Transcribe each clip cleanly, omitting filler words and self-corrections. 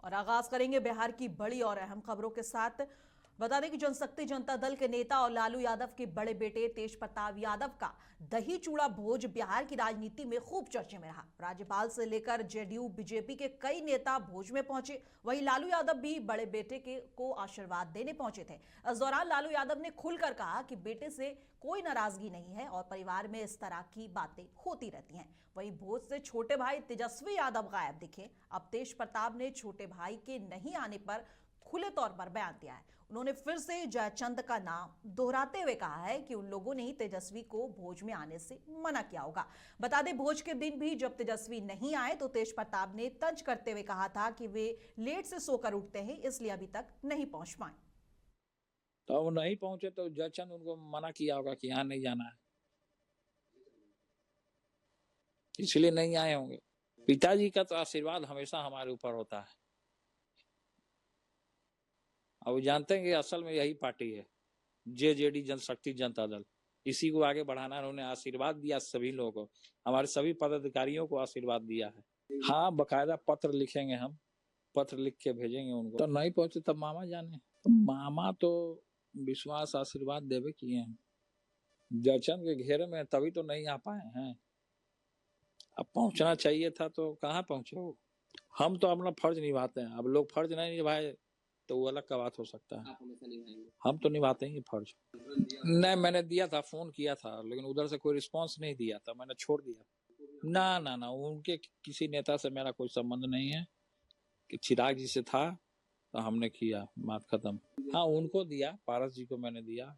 और आगाज करेंगे बिहार की बड़ी और अहम खबरों के साथ। बता दें कि जनशक्ति जनता दल के नेता और लालू यादव के बड़े बेटे तेज प्रताप यादव का दही चूड़ा भोज बिहार की राजनीति में खूब चर्चे में रहा। राज्यपाल से लेकर जेडीयू बीजेपी के कई नेता भोज में पहुंचे। वहीं लालू यादव भी बड़े बेटे को आशीर्वाद देने पहुंचे थे। इस दौरान लालू यादव ने खुलकर कहा कि बेटे से कोई नाराजगी नहीं है और परिवार में इस तरह की बातें होती रहती हैं। वहीं भोज से छोटे भाई तेजस्वी यादव गायब दिखे। अब तेज प्रताप ने छोटे भाई के नहीं आने पर खुले तौर पर बयान दिया है। उन्होंने फिर से जयचंद का नाम दोहराते हुए कहा है कि उन लोगों ने ही तेजस्वी को भोज में आने से मना किया होगा। बता दें भोज के दिन भी जब तेजस्वी नहीं आए तो तेज प्रताप ने तंज करते हुए कहा था कि वे लेट से सोकर उठते हैं, इसलिए अभी तक नहीं पहुंच पाए। तो वो नहीं पहुंचे तो जयचंद उनको मना किया होगा कि यहाँ नहीं जाना है, इसलिए नहीं आए होंगे। पिताजी का तो आशीर्वाद हमेशा हमारे ऊपर होता है। अब जानते हैं कि असल में यही पार्टी है जेजेडी, जनशक्ति जनता दल। इसी को आगे बढ़ाना है। उन्होंने आशीर्वाद दिया सभी लोगों को, हमारे सभी पदाधिकारियों को आशीर्वाद दिया है। हाँ, बकायदा पत्र लिखेंगे, हम पत्र लिख के भेजेंगे उनको। तो नहीं पहुंचे तब मामा जाने। तो मामा तो विश्वास आशीर्वाद देवे किए हैं जयचंद के घेरे में, तभी तो नहीं आ पाए हैं। अब पहुंचना चाहिए था तो कहाँ पहुंचे हो। हम तो अपना फर्ज निभाते हैं। अब लोग फर्ज नहीं निभाए तो वो अलग का बात हो सकता है। हम तो निभाते हैं फर्ज। नहीं, मैंने दिया था, फोन किया था, लेकिन उधर से कोई रिस्पांस नहीं दिया था, मैंने छोड़ दिया। ना ना ना, उनके किसी नेता से मेरा कोई संबंध नहीं है। कि चिराग जी से था तो हमने किया, बात खत्म। हाँ, उनको दिया, पारस जी को मैंने दिया।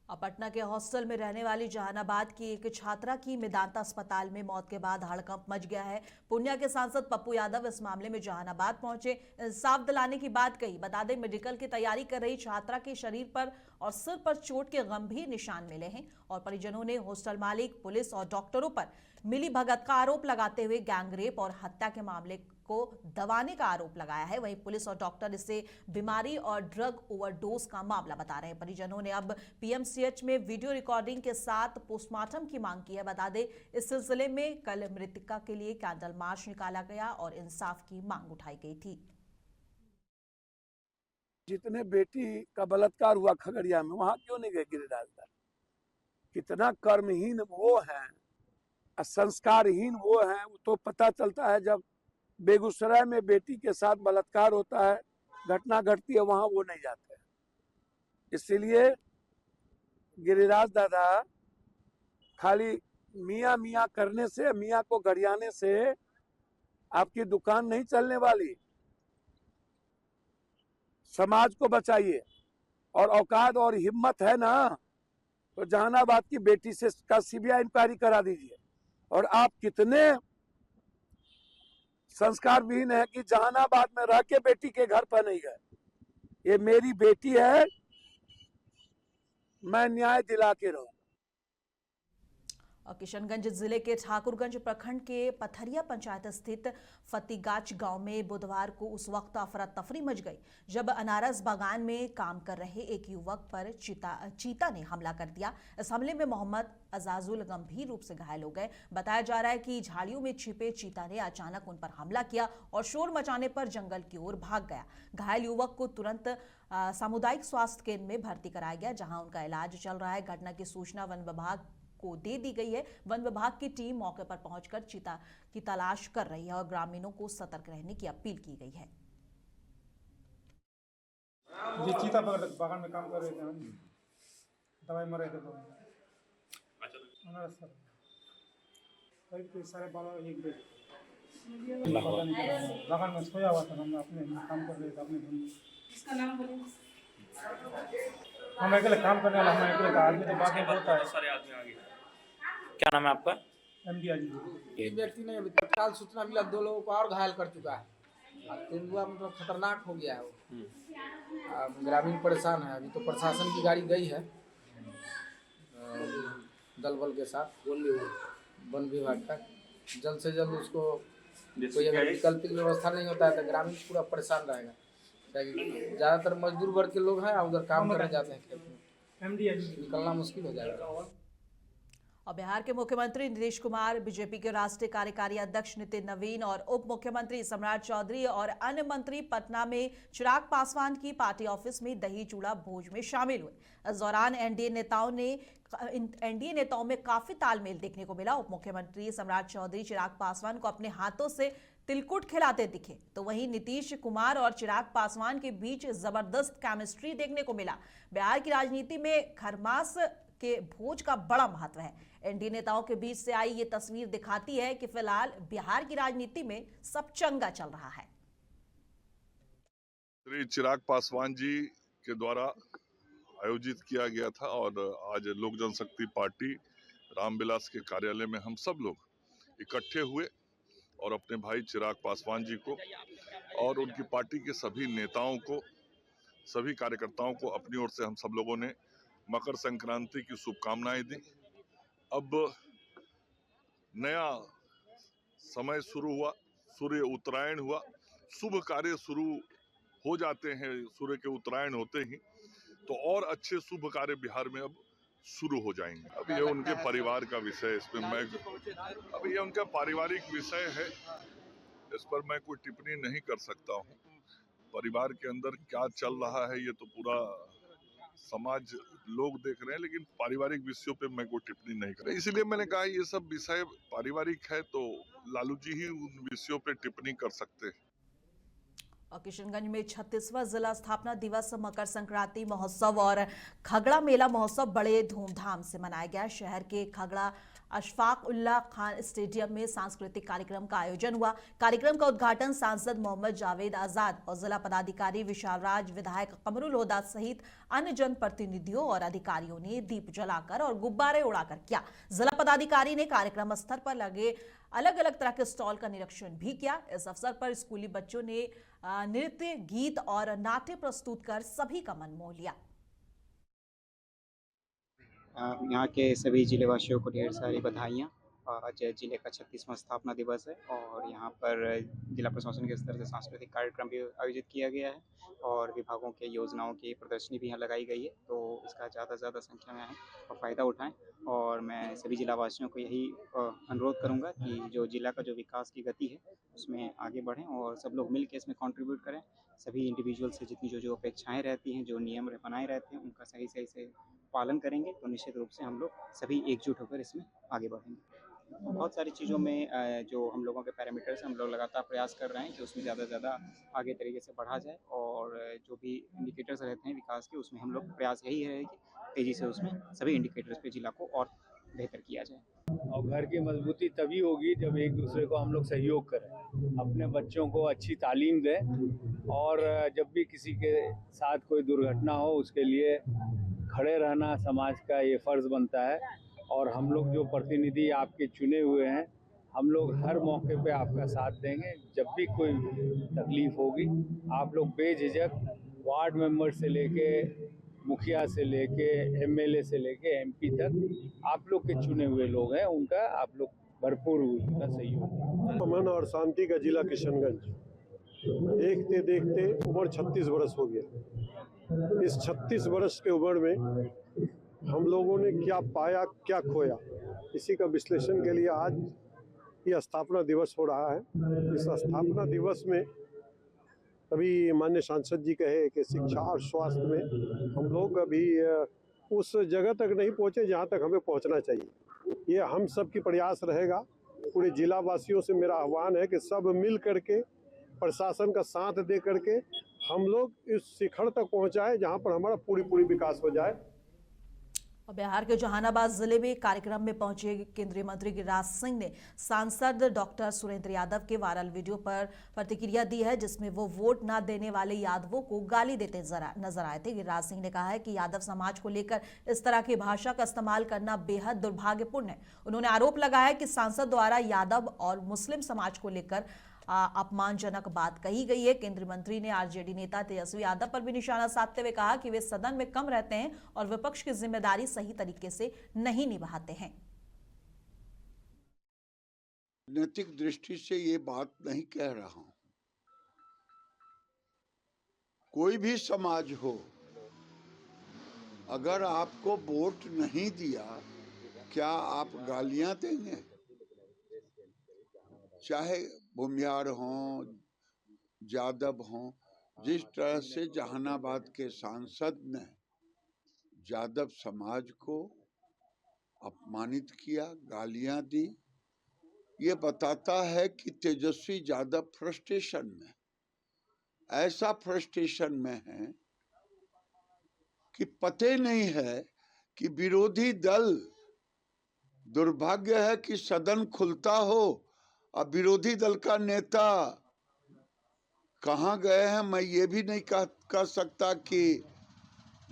अब पटना के हॉस्टल में रहने वाली जहानाबाद की एक छात्रा की मेदांता अस्पताल में मौत के बाद हड़कंप मच गया है। पूर्णिया के सांसद पप्पू यादव इस मामले में जहानाबाद पहुंचे, इंसाफ दिलाने की बात कही। बता दें मेडिकल की तैयारी कर रही छात्रा के शरीर पर और सिर पर चोट के गंभीर निशान मिले हैं और परिजनों ने हॉस्टल मालिक, पुलिस और डॉक्टरों पर मिली भगत का आरोप लगाते हुए गैंगरेप और हत्या के मामले को दबाने का आरोप लगाया है। वहीं पुलिस और डॉक्टर इसे बीमारी और ड्रग ओवरडोज का मामला बता रहे हैं। परिजनों ने अब पीएमसीएच में वीडियो रिकॉर्डिंग के साथ पोस्टमार्टम की मांग की है। बता दें इस सिलसिले में कल मृतका के लिए कैंडल मार्च निकाला गया और इंसाफ की मांग उठाई गई थी। जितने बेटी का बलात्कार हुआ खगड़िया में, वहां क्यों नहीं गए गिरिराज दत्त? कितना कर्महीन वो है, संस्कारहीन वो है। तो पता चलता है जब बेगूसराय में बेटी के साथ बलात्कार होता है, घटना घटती है, वहां वो नहीं जाते हैं। इसीलिए गिरिराज दादा खाली मियाँ मियाँ करने से, मियाँ को गरियाने से आपकी दुकान नहीं चलने वाली। समाज को बचाइए, और औकात और हिम्मत है ना तो जहानाबाद की बेटी से का सीबीआई इंक्वायरी करा दीजिए। और आप कितने संस्कार विहीन है कि जहानाबाद में रह के बेटी के घर पर नहीं गए। ये मेरी बेटी है, मैं न्याय दिला के रहूं। और किशनगंज जिले के ठाकुरगंज प्रखंड के पथरिया पंचायत स्थित फतीगाच गांव में बुधवार को उस वक्त अफरा तफरी मच गई जब अनारस बागान में काम कर रहे एक युवक पर चीता ने हमला कर दिया। इस हमले में मोहम्मद अजाजुल गंभीर रूप से घायल हो गए। बताया जा रहा है कि झाड़ियों में छिपे चीता ने अचानक उन पर हमला किया और शोर मचाने पर जंगल की ओर भाग गया। घायल युवक को तुरंत सामुदायिक स्वास्थ्य केंद्र में भर्ती कराया गया, जहां उनका इलाज चल रहा है। घटना की सूचना वन विभाग को दे दी गई है। वन विभाग की टीम मौके पर पहुंचकर चीता की तलाश कर रही है और ग्रामीणों को सतर्क रहने की अपील की गई है। जी, चीता बागान में काम कर रहे थे हम, दवाई मर रहे थे तो सर सारे बागान में सोया हुआ था। हम अपने काम कर रहे थे अपने धुन। इसका नाम बोलिए। हम अकेले काम करने वाला, हम अकेले का आदमी तो बाकी बहुत है, सारे आदमी आगे। क्या नाम है आपका? एमडी आजी। ये व्यक्ति ने अभी तत्काल सूचना मिला, 2 लोगों को और घायल कर चुका है। तेंदुआ मतलब खतरनाक हो गया है वो। ग्रामीण परेशान है। अभी तो प्रशासन की गाड़ी गई है दल बल के साथ, वन विभाग का। जल्द से जल्द उसको कोई अगर वैकल्पिक व्यवस्था नहीं होता है तो ग्रामीण पूरा परेशान रहेगा। ज़्यादातर मजदूर वर्ग के लोग हैं, उधर काम करने जाते हैं खेत में, निकलना मुश्किल हो जाएगा। और बिहार के मुख्यमंत्री नीतीश कुमार, बीजेपी के राष्ट्रीय कार्यकारी अध्यक्ष नितिन नवीन और उप मुख्यमंत्री सम्राट चौधरी और अन्य मंत्री पटना में चिराग पासवान की पार्टी ऑफिस में दही चूड़ा भोज में शामिल हुए। इस दौरान एनडीए नेताओं में काफी तालमेल देखने को मिला। उप मुख्यमंत्री सम्राट चौधरी चिराग पासवान को अपने हाथों से तिलकुट खिलाते दिखे, तो वहीं नीतीश कुमार और चिराग पासवान के बीच जबरदस्त केमिस्ट्री देखने को मिला। बिहार की राजनीति में खरमास के भोज का बड़ा महत्व है। एनडीए नेताओं के बीच से आई ये तस्वीर दिखाती है कि फिलहाल बिहार की राजनीति में सब चंगा चल रहा है। श्री चिराग पासवान जी के द्वारा आयोजित किया गया था और आज लोक जनशक्ति पार्टी रामविलास के कार्यालय में हम सब लोग इकट्ठे हुए और अपने भाई चिराग पासवान जी को और उनकी पार्टी के सभी नेताओं को, सभी कार्यकर्ताओं को अपनी ओर से हम सब लोगों ने मकर संक्रांति की शुभकामनाएं दी। अब नया समय शुरू हुआ, सूर्य उत्तरायण हुआ, शुभ कार्य शुरू हो जाते हैं सूर्य के उत्तरायण होते ही, तो और अच्छे शुभ कार्य बिहार में अब शुरू हो जाएंगे। अब ये उनके परिवार का विषय, इसमें अब ये उनका पारिवारिक विषय है, इस पर मैं कोई टिप्पणी नहीं कर सकता हूँ। परिवार के अंदर क्या चल रहा है ये तो पूरा समाज लोग देख रहे हैं, लेकिन पारिवारिक विषयों पे मैं कोई टिप्पणी नहीं कर रहा। इसीलिए मैंने कहा ये सब विषय पारिवारिक है तो लालू जी ही उन विषयों पे टिप्पणी कर सकते हैं। और किशनगंज में 36वां जिला स्थापना दिवस, मकर संक्रांति महोत्सव और खगड़ा मेला महोत्सव बड़े धूमधाम से मनाया गया। शहर के खगड़ा अशफाक उल्लाह खान स्टेडियम में सांस्कृतिक कार्यक्रम का आयोजन हुआ। कार्यक्रम का उद्घाटन सांसद मोहम्मद जावेद आजाद और जिला पदाधिकारी विशाल राज, विधायक कमरुल होदा सहित अन्य जनप्रतिनिधियों और अधिकारियों ने दीप जलाकर और गुब्बारे उड़ाकर किया। जिला पदाधिकारी ने कार्यक्रम स्थल पर लगे अलग अलग तरह के स्टॉल का निरीक्षण भी किया। इस अवसर पर स्कूली बच्चों ने नृत्य, गीत और नाट्य प्रस्तुत कर सभी का मन मोह लिया। यहाँ के सभी जिलेवासियों को ढेर सारी बधाइयाँ। आज जिले का 36वां स्थापना दिवस है और यहाँ पर जिला प्रशासन के स्तर से सांस्कृतिक कार्यक्रम भी आयोजित किया गया है और विभागों के योजनाओं की प्रदर्शनी भी यहाँ लगाई गई है, तो इसका ज़्यादा से ज़्यादा संख्या में आएँ और फ़ायदा उठाएं। और मैं सभी जिलावासियों को यही अनुरोध करूँगा कि जो जिला का जो विकास की गति है उसमें आगे बढ़ें और सब लोग मिल के इसमें कंट्रीब्यूट करें। सभी इंडिविजुअल से जितनी जो अपेक्षाएँ रहती हैं, जो नियम बनाए रहते हैं, उनका सही से पालन करेंगे तो निश्चित रूप से हम लोग सभी एकजुट होकर इसमें आगे बढ़ेंगे। बहुत सारी चीज़ों में जो हम लोगों के पैरामीटर्स हम लोग लगातार प्रयास कर रहे हैं कि उसमें ज़्यादा से ज़्यादा आगे तरीके से बढ़ा जाए और जो भी इंडिकेटर्स रहते हैं विकास के, उसमें हम लोग प्रयास यही है कि तेज़ी से उसमें सभी इंडिकेटर्स पे जिला को और बेहतर किया जाए। और घर की मजबूती तभी होगी जब एक दूसरे को हम लोग सहयोग करें, अपने बच्चों को अच्छी तालीम दें और जब भी किसी के साथ कोई दुर्घटना हो उसके लिए खड़े रहना समाज का ये फ़र्ज़ बनता है। और हम लोग जो प्रतिनिधि आपके चुने हुए हैं, हम लोग हर मौके पे आपका साथ देंगे। जब भी कोई तकलीफ़ होगी आप लोग बेझिझक वार्ड मेंबर से लेके मुखिया से लेके एमएलए से लेके एमपी तक आप लोग के चुने हुए लोग हैं, उनका आप लोग भरपूर उनका सहयोग। अमन और शांति का जिला किशनगंज देखते देखते उम्र 36 वर्ष हो गया। इस 36 वर्ष के उम्र में हम लोगों ने क्या पाया, क्या खोया, इसी का विश्लेषण के लिए आज ये स्थापना दिवस हो रहा है। इस स्थापना दिवस में अभी माननीय सांसद जी कहे कि शिक्षा और स्वास्थ्य में हम लोग अभी उस जगह तक नहीं पहुंचे जहां तक हमें पहुंचना चाहिए। ये हम सब की प्रयास रहेगा। पूरे जिला वासियों से मेरा आह्वान है कि सब मिल करके प्रशासन का साथ दे करके हम लोग इस शिखर तक पहुंचाए जहां पर हमारा पूरी विकास हो जाए। और बिहार के जहानाबाद जिले में कार्यक्रम में पहुंचे केंद्रीय मंत्री गिरिराज सिंह ने सांसद डॉक्टर सुरेंद्र यादव के वायरल वीडियो पर प्रतिक्रिया दी है, जिसमें वो वोट न देने वाले यादवों को गाली देते नजर आए थे। गिरिराज सिंह ने कहा है कि यादव समाज को लेकर इस तरह की भाषा का इस्तेमाल करना बेहद दुर्भाग्यपूर्ण है। उन्होंने आरोप लगाया कि सांसद द्वारा यादव और मुस्लिम समाज को लेकर अपमानजनक बात कही गई है। केंद्रीय मंत्री ने आरजेडी नेता तेजस्वी यादव पर भी निशाना साधते हुए कहा कि वे सदन में कम रहते हैं और विपक्ष की जिम्मेदारी सही तरीके से नहीं निभाते हैं। नैतिक दृष्टि से ये बात नहीं कह रहा हूं। कोई भी समाज हो, अगर आपको वोट नहीं दिया, क्या आप गालियां देंगे? चाहे भूमिहार हों, यादव हों, जिस तरह से जहानाबाद के सांसद ने यादव समाज को अपमानित किया, गालियां दी, ये बताता है कि तेजस्वी यादव फ्रस्ट्रेशन में, ऐसा फ्रस्ट्रेशन में है कि पते नहीं है कि विरोधी दल, दुर्भाग्य है कि सदन खुलता हो और विरोधी दल का नेता कहाँ गए हैं मैं ये भी नहीं कह सकता कि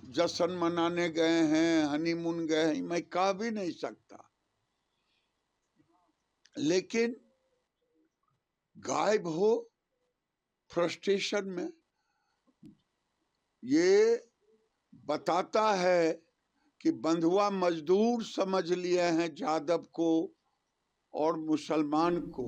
जश्न मनाने गए हैं, हनीमून गए हैं, मैं कह भी नहीं सकता, लेकिन गायब हो फ्रस्ट्रेशन में, ये बताता है कि बंधुआ मजदूर समझ लिए हैं यादव को और मुसलमान को